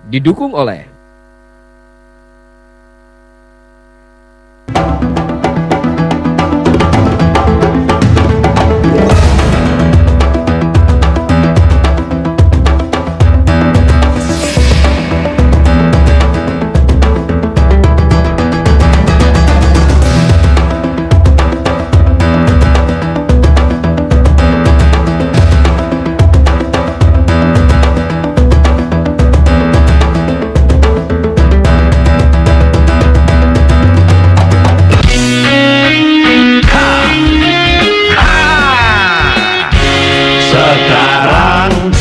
Didukung oleh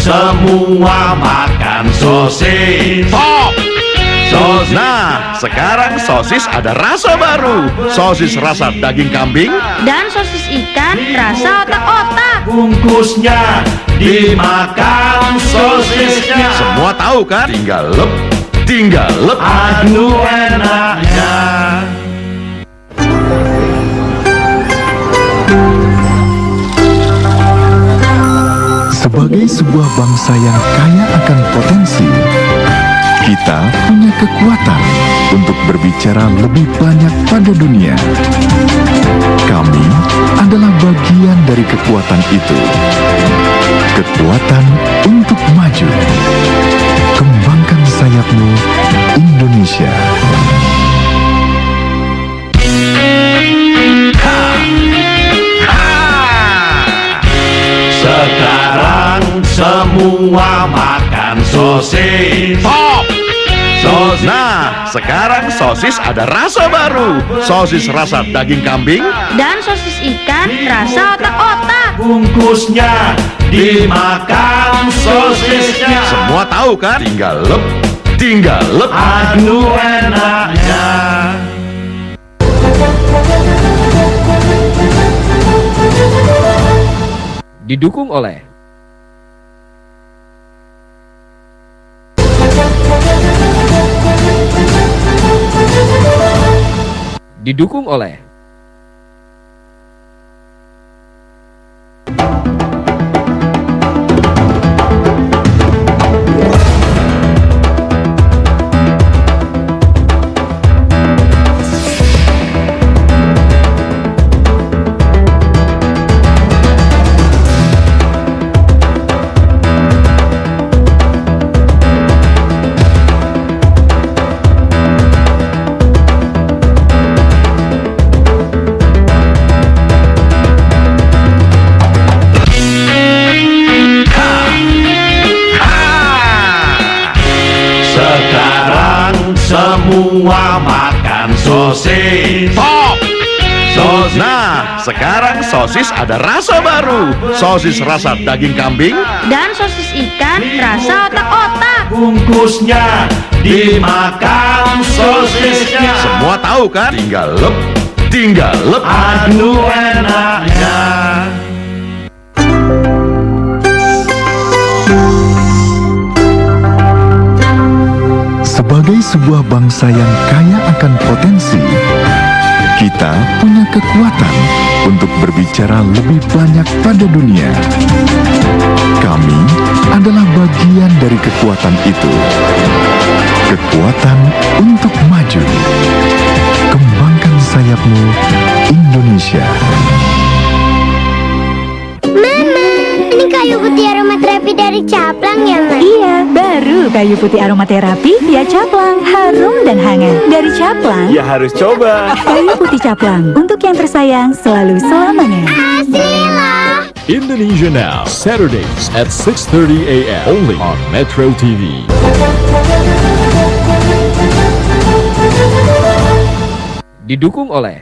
semua makan sosis. Top! Sosis. Nah, sekarang sosis ada rasa baru. Sosis rasa daging kambing dan sosis ikan rasa otak-otak. Bungkusnya dimakan sosisnya. Semua tahu kan? Tinggal lep. Aduh enaknya. Sebagai sebuah bangsa yang kaya akan potensi, kita punya kekuatan untuk berbicara lebih banyak pada dunia. Kami adalah bagian dari kekuatan itu. Kekuatan untuk maju. Kembangkan sayapmu, Indonesia. Sekarang semua makan sosis. Top! Sosis. Nah, sekarang sosis ada rasa baru. Sosis rasa daging kambing Dan sosis ikan rasa otak-otak. Bungkusnya dimakan sosisnya. semua tahu kan? Tinggal lep. Aduh enaknya. Didukung oleh Didukung oleh Sekarang semua makan sosis. Top! Sosis. Nah, sekarang sosis ada rasa baru. Sosis rasa daging kambing Dan sosis ikan rasa otak-otak. Bungkusnya dimakan sosisnya. semua tahu kan? Tinggal lep. Aduh enaknya. Sebagai sebuah bangsa yang kaya akan potensi, kita punya kekuatan untuk berbicara lebih banyak pada dunia. Kami adalah bagian dari kekuatan itu. Kekuatan untuk maju. Kembangkan sayapmu, Indonesia. Mama, ini kayu putih aromaterapi dari Caplang ya, Ma? Iya, baru kayu putih aromaterapi Dia Caplang, harum dan hangat. Dari Caplang, Ya harus coba. kayu putih Caplang untuk yang tersayang selalu selamanya. Asli loh. Indonesia Now, Saturdays at 6:30 a.m. only on Metro TV. Didukung oleh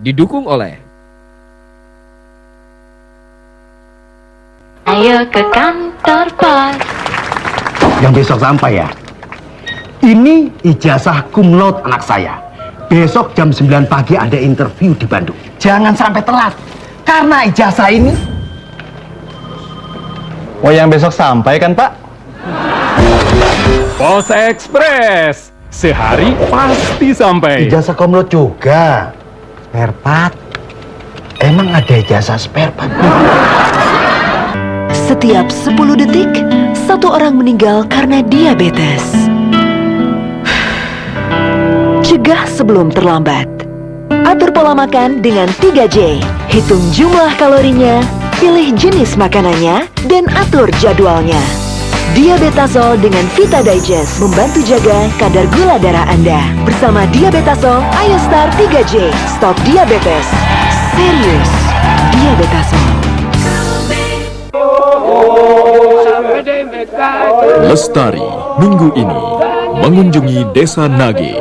Didukung oleh Ayo ke kantor pos. Yang besok sampai ya. Ini ijazah cum laude anak saya. Besok jam 9 pagi ada interview di Bandung. Jangan sampai telat. Karena ijazah ini. Oh, yang besok sampai kan, Pak? Pos Express. Sehari pasti sampai. Ijazah cum laude juga. Spare part. Emang ada ijazah spare part? Setiap 10 detik, satu orang meninggal karena diabetes. Cegah sebelum terlambat. Atur pola makan dengan 3J. Hitung jumlah kalorinya, pilih jenis makanannya, dan atur jadwalnya. Diabetasol dengan Vita Digest membantu jaga kadar gula darah Anda. Bersama Diabetasol, ayo start 3J. Stop diabetes. Serius, Diabetasol. Lestari minggu ini mengunjungi Desa Nage,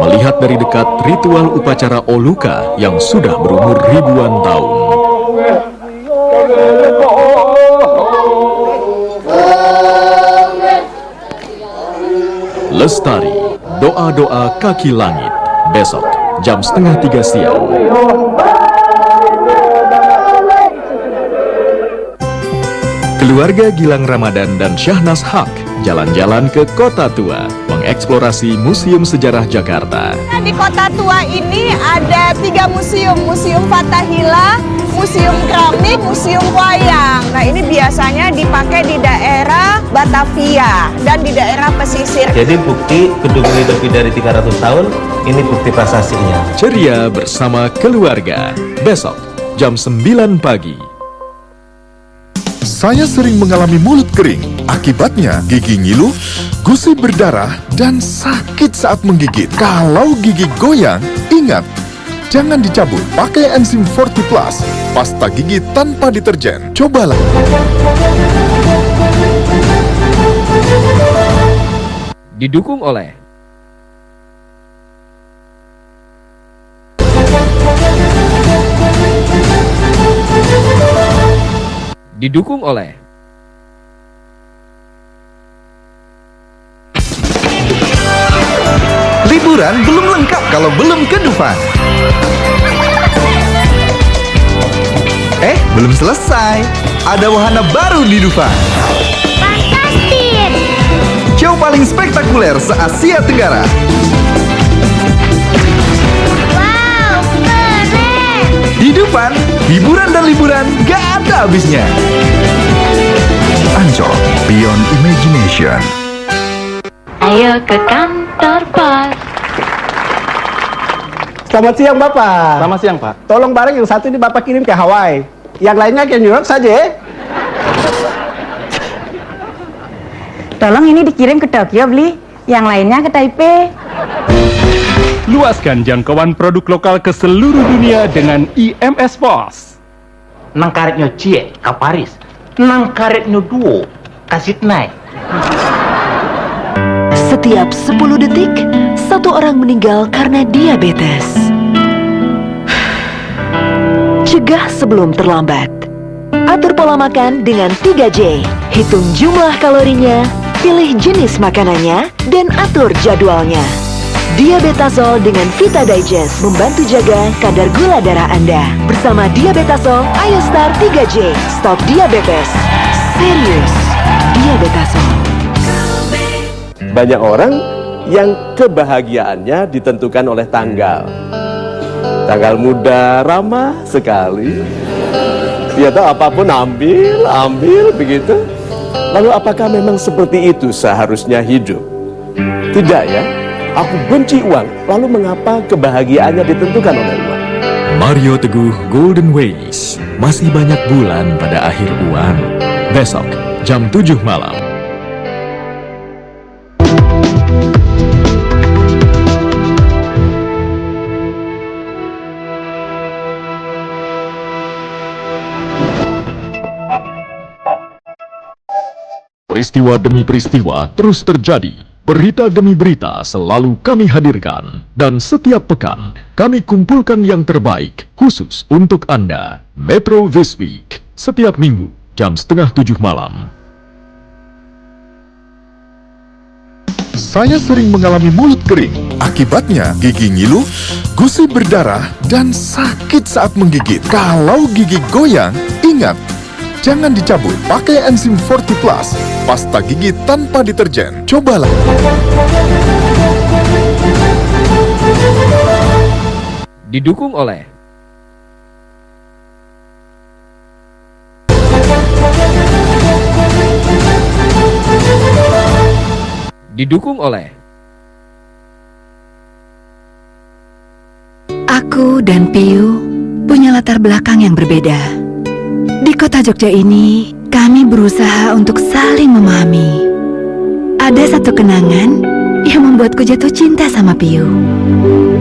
melihat dari dekat ritual upacara Oluka yang sudah berumur ribuan tahun. Lestari, doa-doa kaki langit, besok jam 2:30 siang. Keluarga Gilang Ramadan dan Syahnas Haq jalan-jalan ke Kota Tua, mengeksplorasi Museum Sejarah Jakarta. Di Kota Tua ini ada 3 museum, Museum Fathahillah, Museum Keramik, Museum Wayang. Nah, ini biasanya dipakai di daerah Batavia dan di daerah pesisir. Jadi bukti gedung ini lebih dari 300 tahun, ini bukti prasasinya. Ceria bersama keluarga, besok jam 9 pagi. Saya sering mengalami mulut kering. Akibatnya gigi ngilu, gusi berdarah, dan sakit saat menggigit. Kalau gigi goyang, ingat, jangan dicabut. Pakai enzim Forti Plus, pasta gigi tanpa deterjen. Cobalah. Didukung oleh Liburan belum lengkap kalau belum ke Dufan. Belum selesai. Ada wahana baru di Dufan. Fantastis! Show paling spektakuler se-Asia Tenggara. Wow, keren! Di Dufan, hiburan dan liburan gak ada habisnya. Ancol, Beyond Imagination. Ayo ke kantor pos. Selamat siang Bapak. Selamat siang Pak. Tolong barang yang satu ini Bapak kirim ke Hawaii. Yang lainnya ke New York saja ya. Tolong ini dikirim ke Tokyo, Bli. Yang lainnya ke Taipei. Luaskan jangkauan produk lokal ke seluruh dunia dengan IMS Pos. Nang karetnya cie ke Paris. Nang karetnya duo ke Sydney. Setiap 10 detik, satu orang meninggal karena diabetes. Cegah sebelum terlambat. Atur pola makan dengan 3J. Hitung jumlah kalorinya, pilih jenis makanannya, dan atur jadwalnya. Diabetasol dengan Vita Digest membantu jaga kadar gula darah Anda. Bersama Diabetasol, ayo start 3J. Stop diabetes. Serius, Diabetasol. Banyak orang yang kebahagiaannya ditentukan oleh tanggal. Tanggal muda ramah sekali. Dia tahu apapun ambil begitu. Lalu apakah memang seperti itu seharusnya hidup? Tidak ya. Aku benci uang. Lalu mengapa kebahagiaannya ditentukan oleh uang? Mario Teguh Golden Ways, masih banyak bulan pada akhir uang. Besok jam 7 malam. Peristiwa demi peristiwa terus terjadi. Berita demi berita selalu kami hadirkan. Dan setiap pekan, kami kumpulkan yang terbaik khusus untuk Anda. Metro This Week, setiap minggu, jam 6:30 malam. Saya sering mengalami mulut kering. Akibatnya gigi ngilu, gusi berdarah, dan sakit saat menggigit. Kalau gigi goyang, ingat, jangan dicabut. Pakai enzim Forti Plus, pasta gigi tanpa deterjen. Cobalah. Didukung oleh Didukung oleh Aku dan Piu punya latar belakang yang berbeda. Di kota Jogja ini, kami berusaha untuk saling memahami. Ada satu kenangan yang membuatku jatuh cinta sama Piu.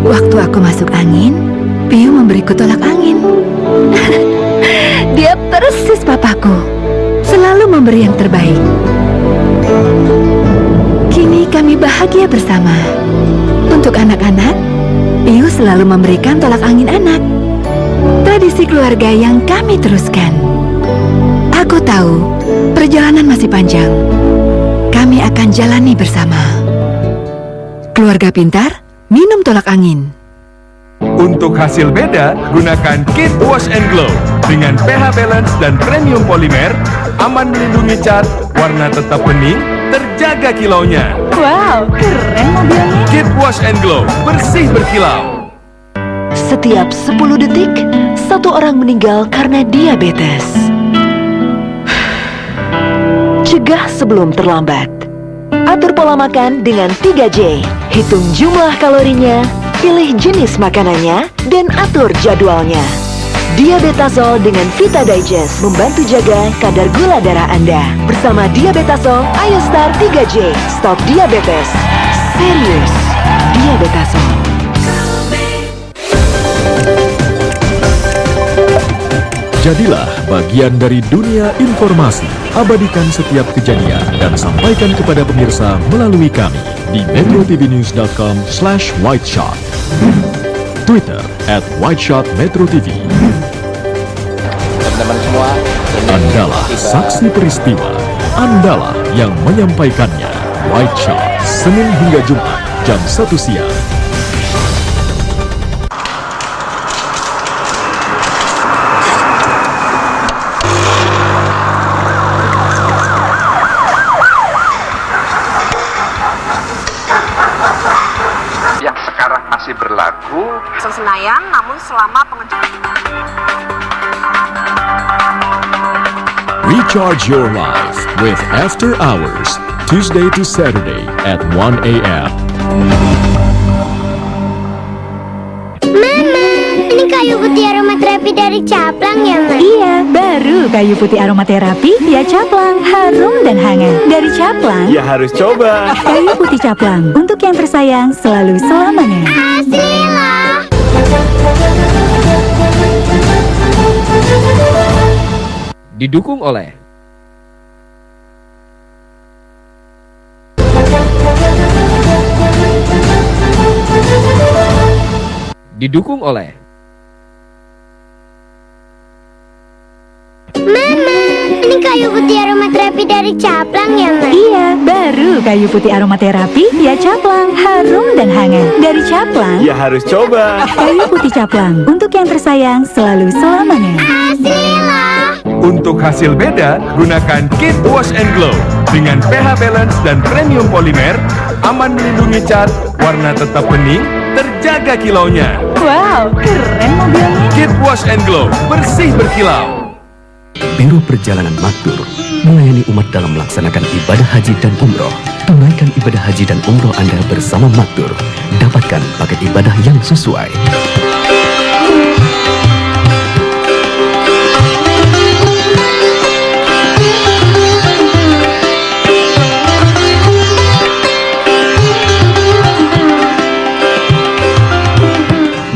Waktu aku masuk angin, Piu memberiku tolak angin. Dia persis papaku, selalu memberi yang terbaik. Kini kami bahagia bersama. Untuk anak-anak, Piu selalu memberikan tolak angin anak. Tradisi keluarga yang kami teruskan. Aku tahu, perjalanan masih panjang. Kami akan jalani bersama. Keluarga pintar, minum tolak angin. Untuk hasil beda, gunakan Kit Wash and Glow. Dengan pH balance dan premium polimer, aman melindungi cat, warna tetap bening, terjaga kilaunya. Wow, keren mobilnya. Kit Wash and Glow, bersih berkilau. Setiap 10 detik, satu orang meninggal karena diabetes. Cegah sebelum terlambat. Atur pola makan dengan 3J. Hitung jumlah kalorinya, pilih jenis makanannya, dan atur jadwalnya. Diabetasol dengan Vita Digest membantu jaga kadar gula darah Anda. Bersama Diabetasol, ayo start 3J. Stop diabetes. Serius, Diabetasol. Jadilah bagian dari dunia informasi. Abadikan setiap kejadian dan sampaikan kepada pemirsa melalui kami di metrotvnews.com/whiteshot, Twitter @whiteshotmetrotv. Teman-teman semua, Andalah saksi peristiwa, Andalah yang menyampaikannya. White Shot, Senin hingga Jumat, jam 1 siang. Yang sekarang masih berlaku. Senayan, namun selama pengejaran. Recharge your life with After Hours, Tuesday to Saturday at 1 a.m. Mama, ini kayu putih aromaterapi dari Caplang ya, Ma? Iya, baru kayu putih aromaterapi Dia Caplang, harum dan hangat. Dari Caplang, Ya harus coba. kayu putih Caplang, untuk yang tersayang selalu selamanya. Asli loh. Didukung oleh Didukung oleh Mama, ini kayu putih aromaterapi dari Caplang ya, Ma? Iya, baru kayu putih aromaterapi Dia Caplang, harum dan hangat. Dari Caplang, Ya harus coba. kayu putih Caplang, untuk yang tersayang selalu selamanya. Asli loh. Untuk hasil beda, gunakan Kit Wash and Glow. Dengan pH balance dan premium polimer, aman melindungi cat, warna tetap bening, terjaga kilaunya. Wow, keren mobilnya. Kit Wash and Glow, bersih berkilau. Biro Perjalanan Maktur melayani umat dalam melaksanakan ibadah haji dan umroh. Tunaikan ibadah haji dan umroh Anda bersama Maktur. Dapatkan paket ibadah yang sesuai.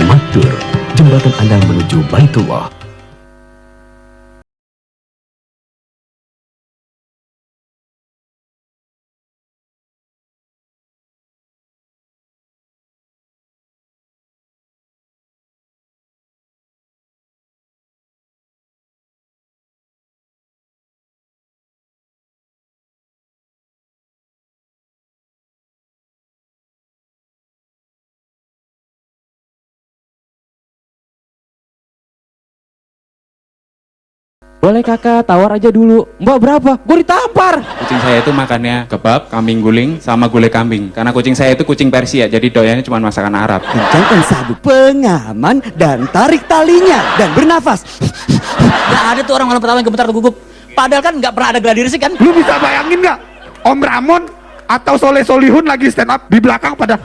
Maktur, jembatan Anda menuju Baitullah. Boleh kakak, tawar aja dulu. Mbak berapa? Gue ditampar. Kucing saya itu makannya kebab, kambing guling, sama gulai kambing. Karena kucing saya itu kucing Persia, jadi doyannya cuma masakan Arab. Kencangkan sabuk pengaman dan tarik talinya dan bernafas. Gak ada tuh orang malam pertama yang gemetar atau gugup. Padahal kan nggak pernah ada gladi resik kan? Lu bisa bayangin nggak? Om Ramon atau Soleh Solihun lagi stand up di belakang pada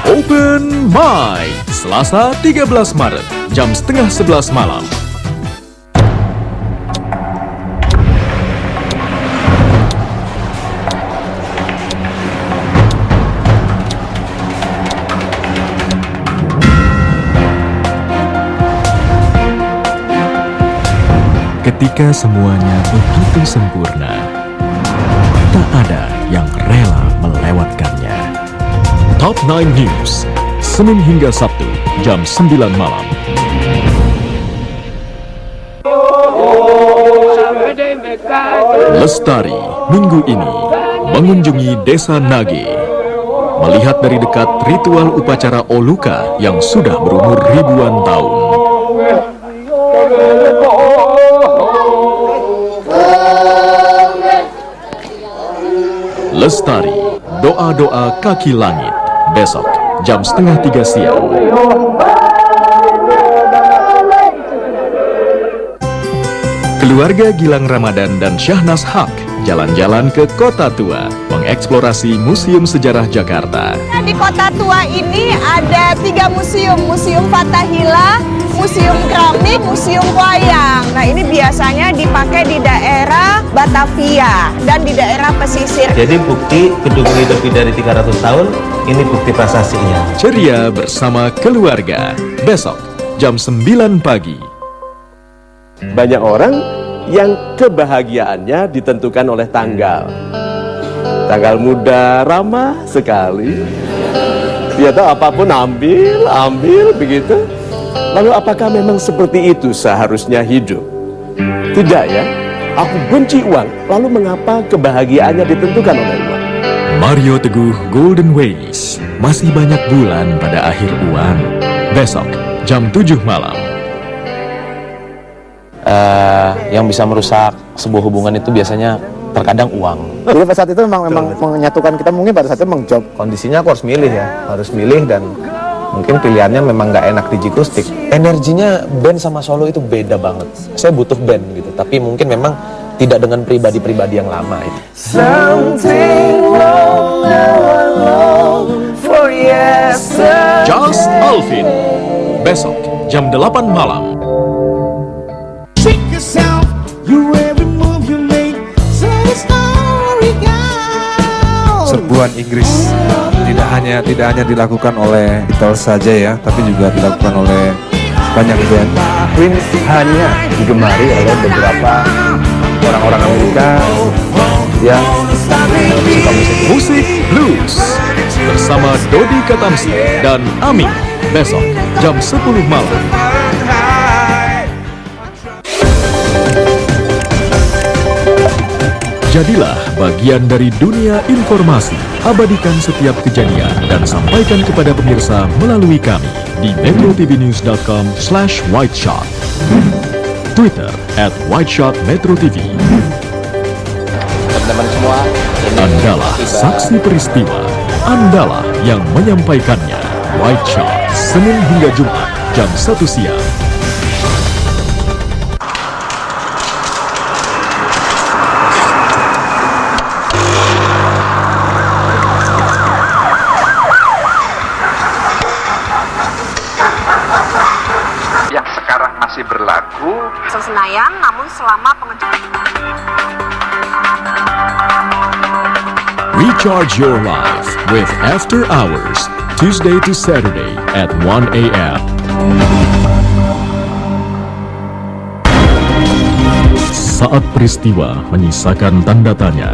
Open Mic Selasa 13 Maret jam setengah 11 malam. Ketika semuanya begitu sempurna, tak ada yang rela melewatkannya. Top 9 News, Senin hingga Sabtu, jam 9 malam. Lestari, minggu ini, mengunjungi Desa Nage. Melihat dari dekat ritual upacara Oluka yang sudah berumur ribuan tahun. Lestari, doa-doa kaki langit, besok jam setengah 3 siang. Keluarga Gilang Ramadan dan Syahnas Haq jalan-jalan ke Kota Tua, mengeksplorasi Museum Sejarah Jakarta. Di Kota Tua ini ada 3 museum, Museum Fathahillah, Museum Keramik, Museum Wayang. Nah ini biasanya dipakai di daerah Batavia dan di daerah pesisir. Jadi bukti gedung ini lebih dari 300 tahun, ini bukti prasasinya. Ceria bersama keluarga, besok jam 9 pagi. Banyak orang yang kebahagiaannya ditentukan oleh tanggal. Tanggal muda ramah sekali. Dia tahu apapun ambil begitu. Lalu apakah memang seperti itu seharusnya hidup? Tidak ya. Aku benci uang. Lalu mengapa kebahagiaannya ditentukan oleh uang? Mario Teguh Golden Ways, masih banyak bulan pada akhir uang. Besok jam 7 malam. Yang bisa merusak sebuah hubungan itu biasanya terkadang uang. Jadi pada saat itu memang menyatukan kita, mungkin pada saat itu memang job. Kondisinya aku harus milih ya, harus milih, dan mungkin pilihannya memang nggak enak di Jikustik. Energinya band sama solo itu beda banget. Saya butuh band gitu, tapi mungkin memang tidak dengan pribadi-pribadi yang lama itu. Just Alvin, besok jam 8 malam. Serbuan Inggris tidak hanya dilakukan oleh Beatles saja ya, tapi juga dilakukan oleh banyak band. Queen hanya digemari oleh beberapa orang-orang Amerika yang suka musik blues bersama Dodi Katamsi dan Ami, besok jam 10 malam. Jadilah bagian dari dunia informasi. Abadikan setiap kejadian dan sampaikan kepada pemirsa melalui kami di metrotvnews.com/whiteshot, Twitter @whiteshotmetrotv. Teman-teman semua, Andalah saksi peristiwa, Andalah yang menyampaikannya. White Shot, Senin hingga Jumat jam 1 siang. Berlaku Senayan, namun selama Recharge your life with After Hours, Tuesday to Saturday at 1 a.m. Saat peristiwa menyisakan tanda tanya.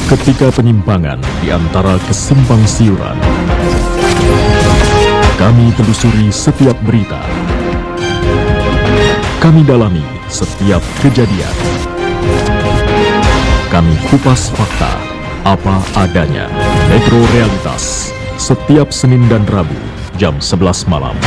Ketika penyimpangan di antara kesimpang siuran. Kami telusuri setiap berita. Kami dalami setiap kejadian. Kami kupas fakta apa adanya. Metro Realitas, setiap Senin dan Rabu, jam 11 malam.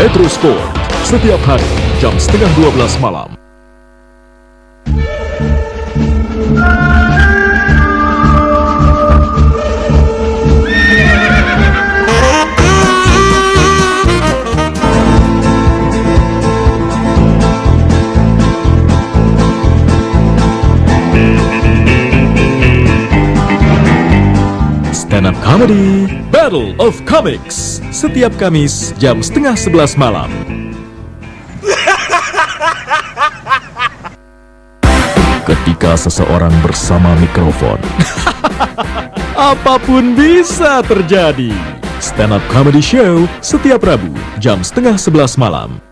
Metro Sport, setiap hari jam 11:30 malam. Stand Up Comedy Battle of Comics, setiap Kamis jam 10:30 malam. Ketika seseorang bersama mikrofon, apapun bisa terjadi. Stand Up Comedy Show setiap Rabu jam 10:30 malam.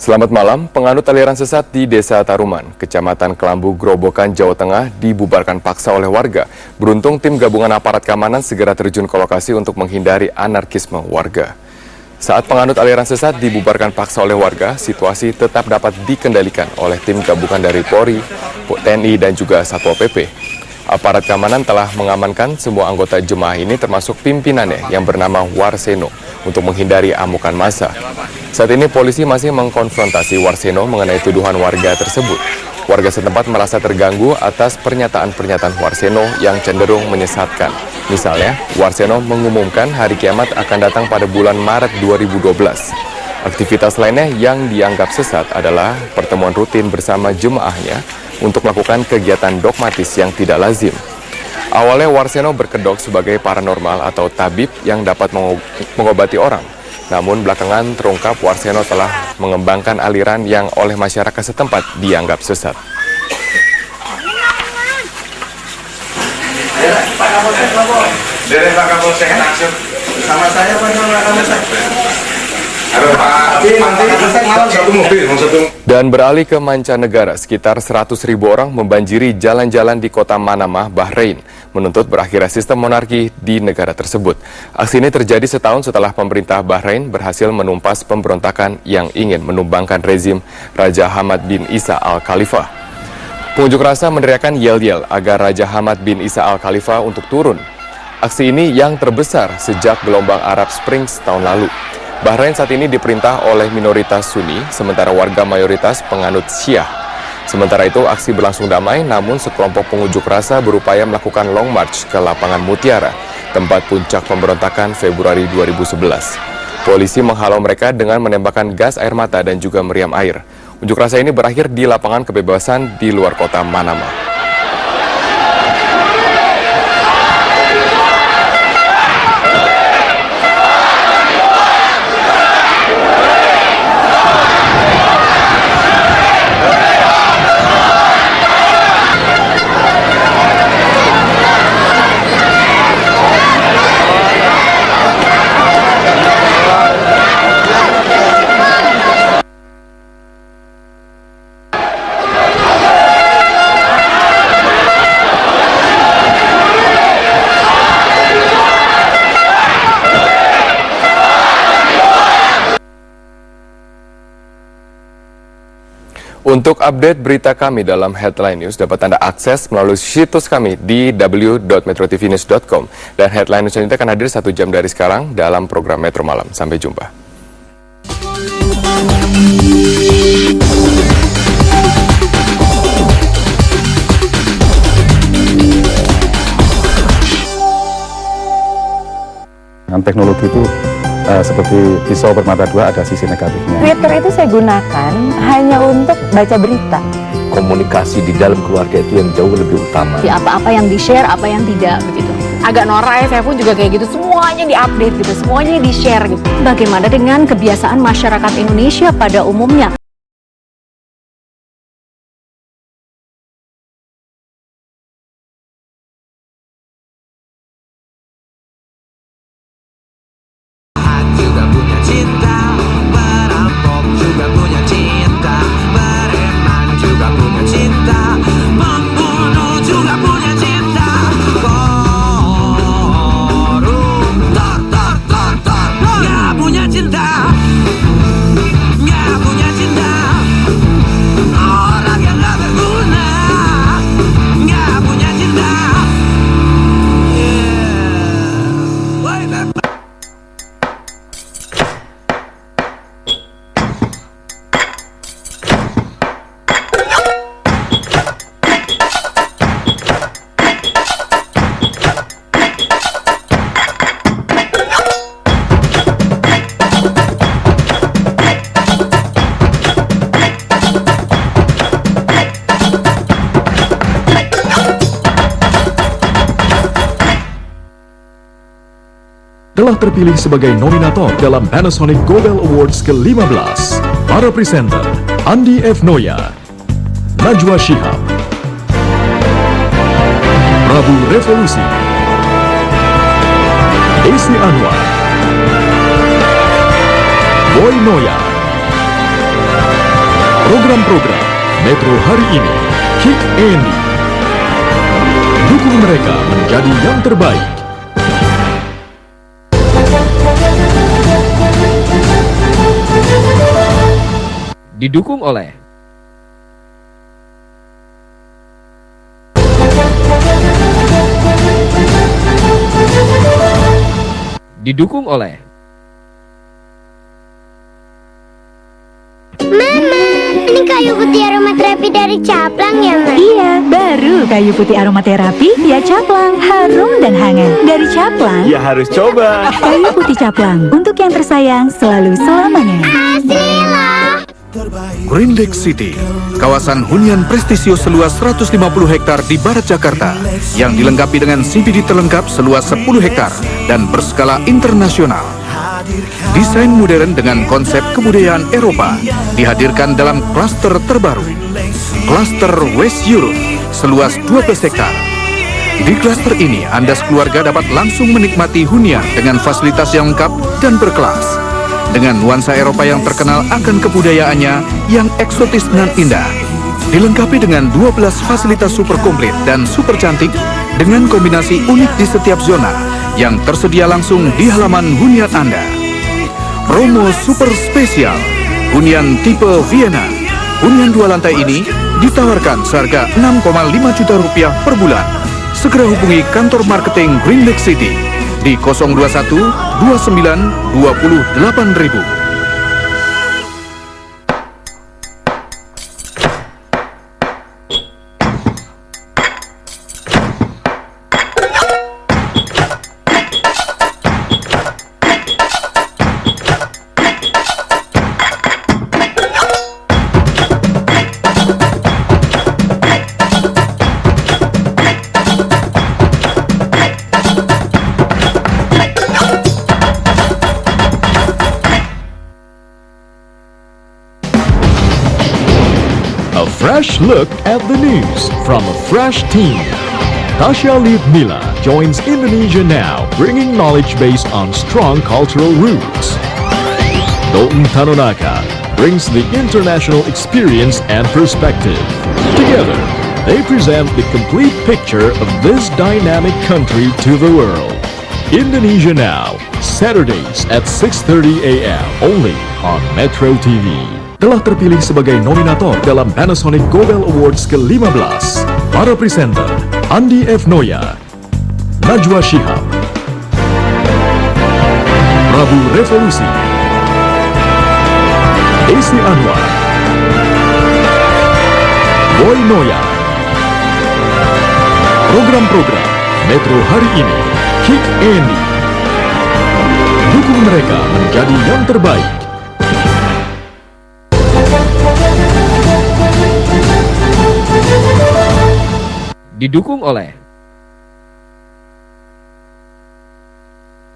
Selamat malam, penganut aliran sesat di Desa Taruman, Kecamatan Kelambu, Grobogan, Jawa Tengah dibubarkan paksa oleh warga. Beruntung tim gabungan aparat keamanan segera terjun ke lokasi untuk menghindari anarkisme warga. Saat penganut aliran sesat dibubarkan paksa oleh warga, situasi tetap dapat dikendalikan oleh tim gabungan dari Polri, TNI, dan juga Satpol PP. Aparat keamanan telah mengamankan semua anggota jemaah ini termasuk pimpinannya yang bernama Warseno untuk menghindari amukan massa. Saat ini polisi masih mengkonfrontasi Warseno mengenai tuduhan warga tersebut. Warga setempat merasa terganggu atas pernyataan-pernyataan Warseno yang cenderung menyesatkan. Misalnya, Warseno mengumumkan hari kiamat akan datang pada bulan Maret 2012. Aktivitas lainnya yang dianggap sesat adalah pertemuan rutin bersama jemaahnya untuk melakukan kegiatan dogmatis yang tidak lazim. Awalnya Warseno berkedok sebagai paranormal atau tabib yang dapat mengobati orang. Namun belakangan terungkap Warseno telah mengembangkan aliran yang oleh masyarakat setempat dianggap sesat. Sama saya Dan beralih ke mancanegara, sekitar 100.000 orang membanjiri jalan-jalan di kota Manamah, Bahrain, menuntut berakhirnya sistem monarki di negara tersebut. Aksi ini terjadi setahun setelah pemerintah Bahrain berhasil menumpas pemberontakan yang ingin menumbangkan rezim Raja Hamad bin Isa Al-Khalifah. Pengunjuk rasa meneriakkan yel-yel agar Raja Hamad bin Isa Al-Khalifah untuk turun. Aksi ini yang terbesar sejak gelombang Arab Springs tahun lalu. Bahrain saat ini diperintah oleh minoritas Sunni, sementara warga mayoritas penganut Syiah. Sementara itu, aksi berlangsung damai, namun sekelompok pengunjuk rasa berupaya melakukan long march ke lapangan Mutiara, tempat puncak pemberontakan Februari 2011. Polisi menghalau mereka dengan menembakkan gas air mata dan juga meriam air. Unjuk rasa ini berakhir di lapangan kebebasan di luar kota Manama. Untuk update berita kami dalam Headline News dapat Anda akses melalui situs kami di www.metrotvnews.com. Dan Headline News ini akan hadir 1 jam dari sekarang dalam program Metro Malam. Sampai jumpa. Dengan teknologi itu seperti pisau bermata dua, ada sisi negatifnya. Twitter itu saya gunakan hanya untuk baca berita. komunikasi di dalam keluarga itu yang jauh lebih utama. Apa-apa yang di-share, apa yang tidak begitu. Agak norak ya, saya pun juga kayak gitu, semuanya di-update gitu, semuanya di-share gitu. Bagaimana dengan kebiasaan masyarakat Indonesia pada umumnya? Juga punya cinta, perampok juga punya cinta, preman juga punya cinta, pembunuh juga punya cinta, koruptor, nggak punya cinta, nggak punya cinta, orang yang nggak berguna, nggak punya cinta. Telah terpilih sebagai nominator dalam Panasonic Gobel Awards ke-15. Para presenter, Andi F. Noya, Najwa Shihab, Prabu Revolusi, Desi Anwar, Boy Noya. Program-program Metro hari ini, Kick Andy. Dukung mereka menjadi yang terbaik. Didukung oleh Mama, ini kayu putih aromaterapi dari Caplang ya, Ma? Iya, baru kayu putih aromaterapi via Caplang, harum dan hangat. Dari Caplang, Ya harus coba. kayu putih Caplang untuk yang tersayang selalu selamanya. Asli loh. Green Lake City, kawasan hunian prestisius seluas 150 hektar di barat Jakarta, yang dilengkapi dengan CBD terlengkap seluas 10 hektar dan berskala internasional. Desain modern dengan konsep kebudayaan Eropa dihadirkan dalam klaster terbaru, klaster West Europe, seluas 12 hektar. Di klaster ini, Anda sekeluarga dapat langsung menikmati hunian dengan fasilitas yang lengkap dan berkelas. Dengan nuansa Eropa yang terkenal akan kebudayaannya yang eksotis dan indah. Dilengkapi dengan 12 fasilitas super komplit dan super cantik dengan kombinasi unik di setiap zona yang tersedia langsung di halaman hunian Anda. Promo super spesial, hunian tipe Vienna. Hunian 2 lantai ini ditawarkan seharga 6,5 juta rupiah per bulan. Segera hubungi kantor marketing Green Lake City di 021 29 28.000. Fresh look at the news from a fresh team. Tasha Liudmila joins Indonesia Now, bringing knowledge based on strong cultural roots. Dalton Tanonaka brings the international experience and perspective. Together, they present the complete picture of this dynamic country to the world. Indonesia Now, Saturdays at 6:30 a.m. only on Metro TV. Telah terpilih sebagai nominator dalam Panasonic Gobel Awards ke-15. Para presenter, Andi F. Noya, Najwa Shihab, Prabu Revolusi, Desi Anwar, Boy Noya. Program-program Metro hari ini, Kick Andy. Dukung mereka menjadi yang terbaik. Didukung oleh